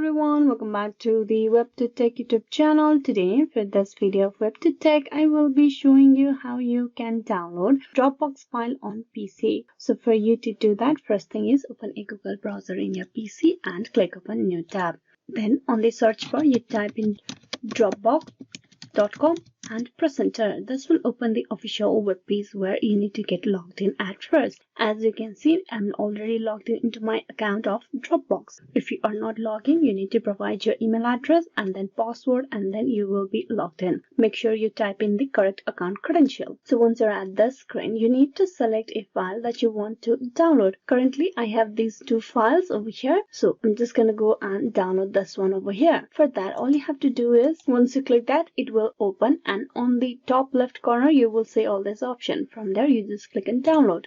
everyone, welcome back to the WebToTech YouTube channel. Today for this video of WebToTech, I will be showing you how you can download Dropbox file on PC. So for you to do that, first thing is open a Google browser in your PC and click open new tab. Then on the search bar you type in Dropbox.com and press enter. This will open the official web page where you need to get logged in at first. As you can see, I'm already logged in into my account of Dropbox. If you are not logged in, you need to provide your email address and then password, and then you will be logged in. Make sure you type in the correct account credential. So once you're at this screen, you need to select a file that you want to download. Currently, I have these two files over here. So I'm just gonna go and download this one over here. For that, all you have to do is, once you click that, it will open, and on the top left corner you will see all this option. From there you just click and download.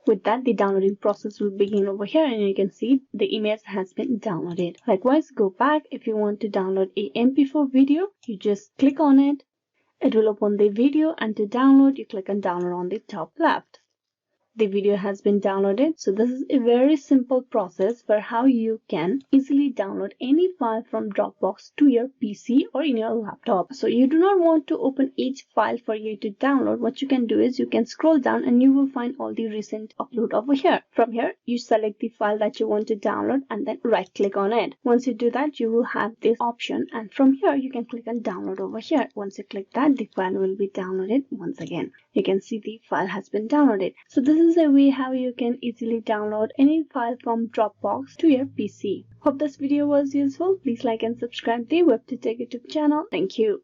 With that, the downloading process will begin over here, and you can see the image has been downloaded. Likewise, go back. If you want to download a MP4 video, you just click on it. It will open the video, and to download you click on download on the top left. The video has been downloaded. So this is a very simple process for how you can easily download any file from Dropbox to your PC or in your laptop. So you do not want to open each file for you to download. What you can do is you can scroll down and you will find all the recent upload over here. From here, you select the file that you want to download and then right click on it. Once you do that, you will have this option, and from here you can click on download over here. Once you click that, the file will be downloaded once again. You can see the file has been downloaded. So this is a way how you can easily download any file from Dropbox to your PC. Hope this video was useful. Please like and subscribe the WebToTech YouTube channel. Thank you.